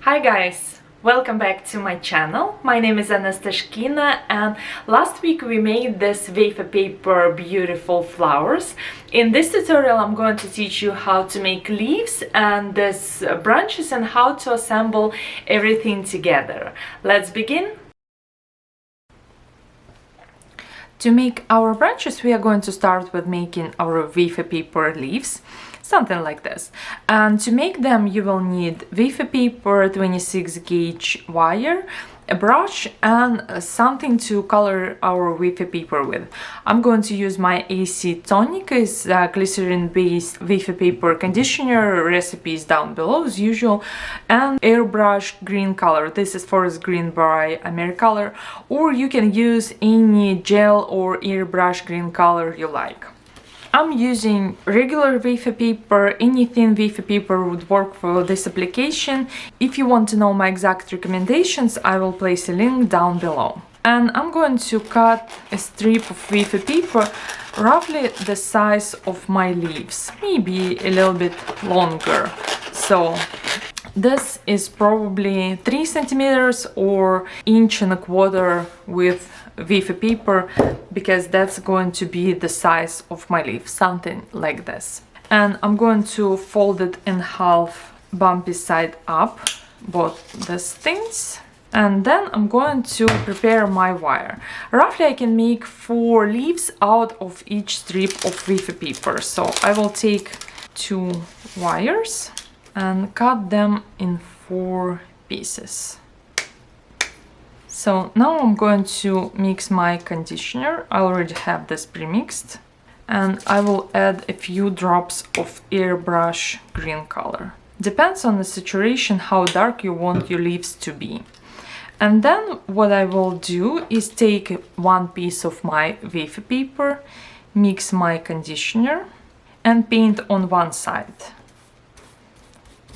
Hi guys, welcome back to my channel. My name is Anastashkina, and last week we made this wafer paper beautiful flowers. In this tutorial I'm going to teach you how to make leaves and these branches and how to assemble everything together. Let's begin. To make our branches, we are going to start with making our wafer paper leaves, something like this. And to make them, you will need wafer paper, 26 gauge wire, a brush, and something to color our wafer paper with. I'm going to use my AC Tonic, is a glycerin-based wafer paper conditioner. Recipe is down below as usual, and airbrush green color. This is forest green by Americolor, or you can use any gel or airbrush green color you like. I'm using regular wafer paper. Any thin wafer paper would work for this application. If you want to know my exact recommendations, I will place a link down below. And I'm going to cut a strip of wafer paper roughly the size of my leaves, maybe a little bit longer. So this is probably 3 centimeters or 1.25 inches with wafer paper, because that's going to be the size of my leaf, something like this. And I'm going to fold it in half, bumpy side up, both these things. And then I'm going to prepare my wire. Roughly I can make 4 leaves out of each strip of wafer paper. So I will take 2 wires and cut them in 4 pieces. So now I'm going to mix my conditioner. I already have this pre-mixed, and I will add a few drops of airbrush green color. Depends on the saturation how dark you want your leaves to be. And then what I will do is take 1 piece of my wafer paper, mix my conditioner, and paint on one side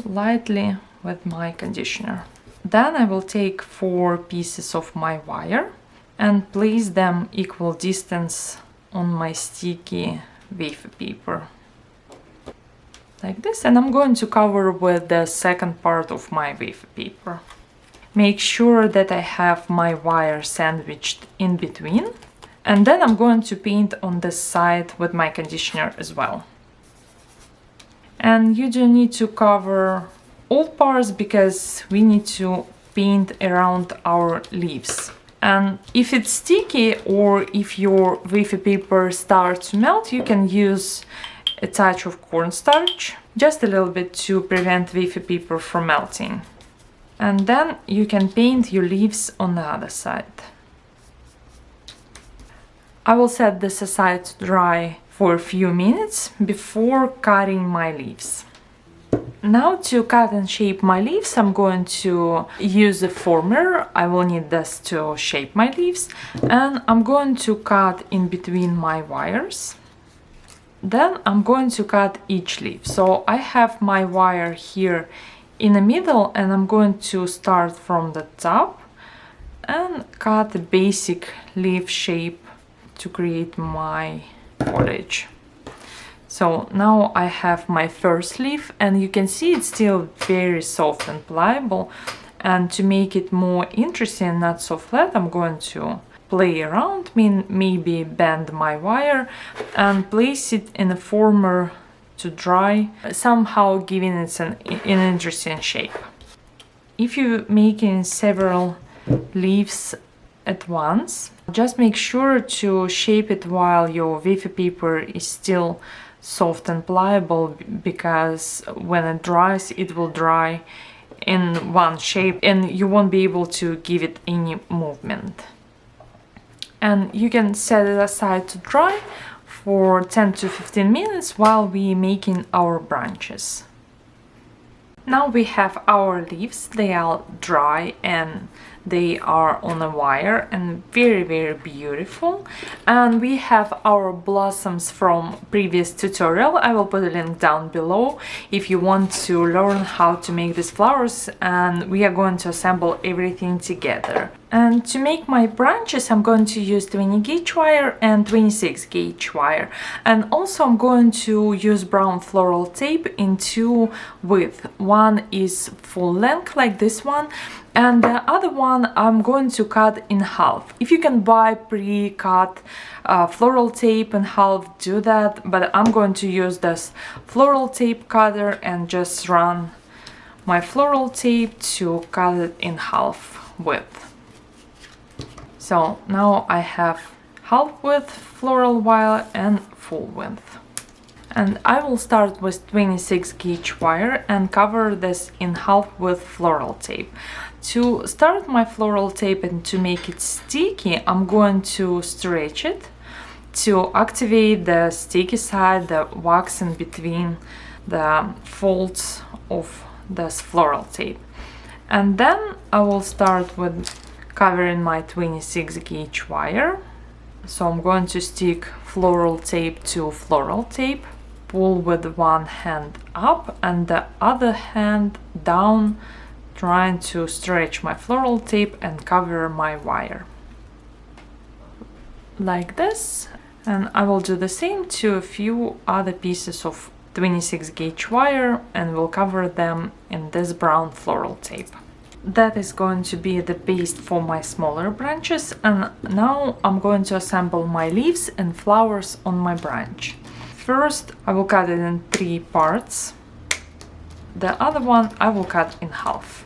lightly with my conditioner. Then I will take 4 pieces of my wire and place them equal distance on my sticky wafer paper, like this. And I'm going to cover with the second part of my wafer paper. Make sure that I have my wire sandwiched in between. And then I'm going to paint on this side with my conditioner as well. And you don't need to cover all parts because we need to paint around our leaves. And if it's sticky or if your wafer paper starts to melt, you can use a touch of cornstarch, just a little bit, to prevent wafer paper from melting. And then you can paint your leaves on the other side. I will set this aside to dry for a few minutes before cutting my leaves. Now to cut and shape my leaves, I'm going to use a former. I will need this to shape my leaves, and I'm going to cut in between my wires. Then I'm going to cut each leaf. So I have my wire here in the middle, and I'm going to start from the top and cut a basic leaf shape to create my foliage. So now I have my first leaf, and you can see it's still very soft and pliable. And to make it more interesting, not so flat, I'm going to play around, maybe bend my wire and place it in a former to dry, somehow giving it an interesting shape. If you're making several leaves at once, just make sure to shape it while your wafer paper is still soft and pliable, because when it dries, it will dry in one shape and you won't be able to give it any movement. And you can set it aside to dry for 10 to 15 minutes while we're making our branches. Now we have our leaves, they are dry and They are on a wire and very beautiful. And we have our blossoms from previous tutorial. I will put a link down below if you want to learn how to make these flowers, and we are going to assemble everything together. And to make my branches, I'm going to use 20 gauge wire and 26 gauge wire. And also I'm going to use brown floral tape in two width. One is full length like this one, and the other one I'm going to cut in half. If you can buy pre-cut floral tape in half, do that, but I'm going to use this floral tape cutter and just run my floral tape to cut it in half width. So now I have half width floral wire and full width. And I will start with 26 gauge wire and cover this in half width floral tape. To start my floral tape and to make it sticky, I'm going to stretch it to activate the sticky side, the wax in between the folds of this floral tape. And then I will start with covering my 26 gauge wire. So I'm going to stick floral tape to floral tape, pull with one hand up and the other hand down, trying to stretch my floral tape and cover my wire like this. And I will do the same to a few other pieces of 26 gauge wire and will cover them in this brown floral tape. That is going to be the base for my smaller branches, and now I'm going to assemble my leaves and flowers on my branch. First I will cut it in 3 parts. The other one I will cut in half.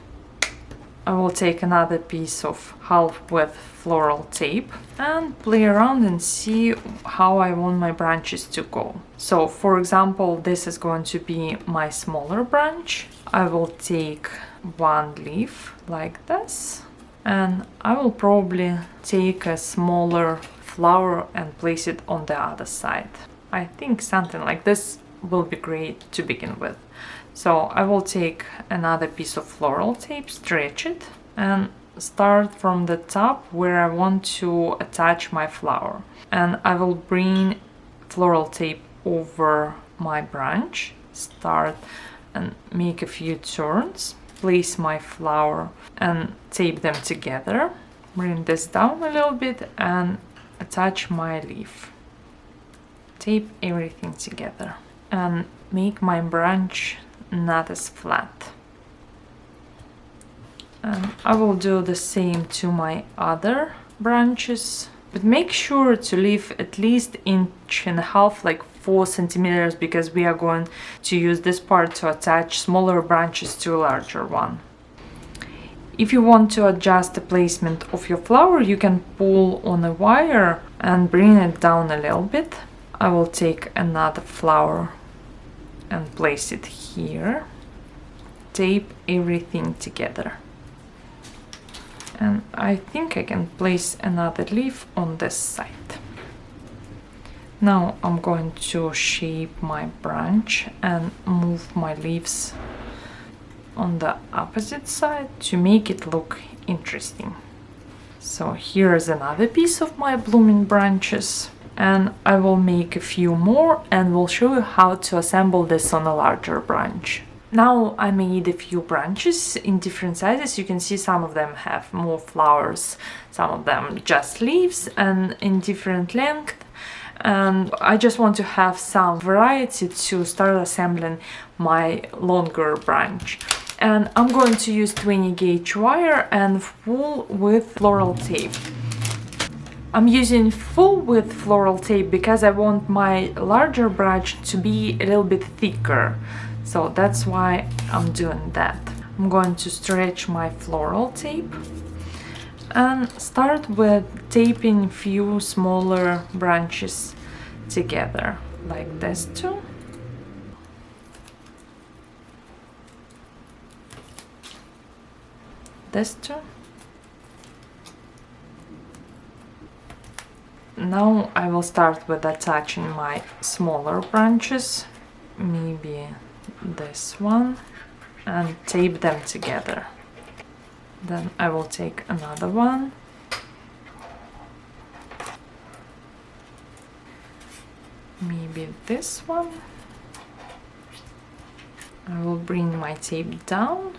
I will take another piece of half width floral tape and play around and see how I want my branches to go. So for example, this is going to be my smaller branch. I will take one leaf like this, and I will probably take a smaller flower and place it on the other side. I think something like this will be great to begin with. So I will take another piece of floral tape, stretch it, and start from the top where I want to attach my flower. And I will bring floral tape over my branch, start and make a few turns, place my flower and tape them together. Bring this down a little bit and attach my leaf. Tape everything together and make my branch not as flat. And I will do the same to my other branches, but make sure to leave at least 1.5 inches, like 4 centimeters, because we are going to use this part to attach smaller branches to a larger one. If you want to adjust the placement of your flower, you can pull on a wire and bring it down a little bit. I will take another flower and place it here. Tape everything together. And I think I can place another leaf on this side. Now I'm going to shape my branch and move my leaves on the opposite side to make it look interesting. So here is another piece of my blooming branches, and I will make a few more and will show you how to assemble this on a larger branch. Now I made a few branches in different sizes. You can see some of them have more flowers, some of them just leaves, and in different length. And I just want to have some variety to start assembling my longer branch. And I'm going to use 20 gauge wire and full width floral tape. I'm using full width floral tape because I want my larger branch to be a little bit thicker. So that's why I'm doing that. I'm going to stretch my floral tape and start with taping a few smaller branches together, like this two. This two. Now I will start with attaching my smaller branches, maybe this one, and tape them together. Then I will take another one. Maybe this one. I will bring my tape down,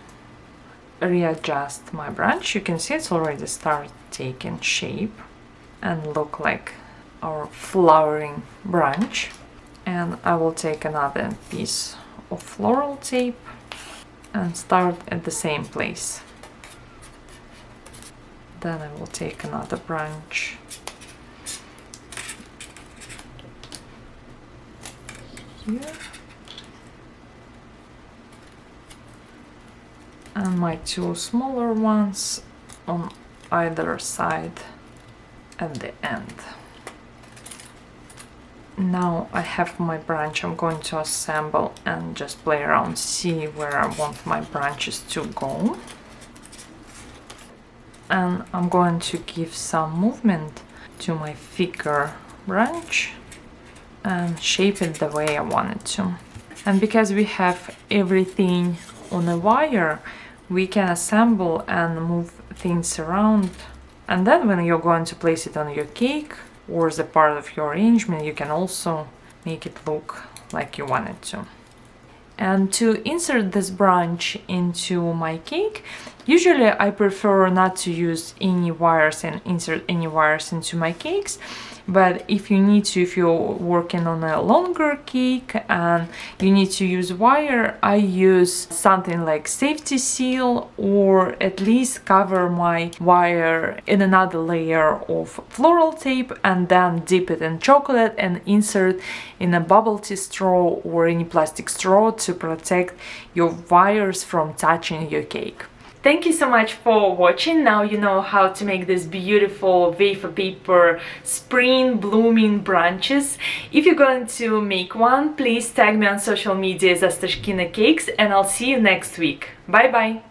readjust my branch. You can see it's already started taking shape and look like our flowering branch. And I will take another piece of floral tape and start at the same place. Then I will take another branch here. And my two smaller ones on either side at the end. Now I have my branch. I'm going to assemble and just play around, see where I want my branches to go. And I'm going to give some movement to my thicker branch and shape it the way I want it to. And because we have everything on a wire, we can assemble and move things around. And then when you're going to place it on your cake or as a part of your arrangement, you can also make it look like you want it to. And to insert this branch into my cake, usually I prefer not to use any wires and insert any wires into my cakes. But if you need to, if you're working on a longer cake and you need to use wire, I use something like safety seal, or at least cover my wire in another layer of floral tape and then dip it in chocolate and insert in a bubble tea straw or any plastic straw to protect your wires from touching your cake. Thank you so much for watching. Now you know how to make these beautiful wafer paper spring blooming branches. If you're going to make one, please tag me on social media as Astashkina Cakes, and I'll see you next week. Bye bye!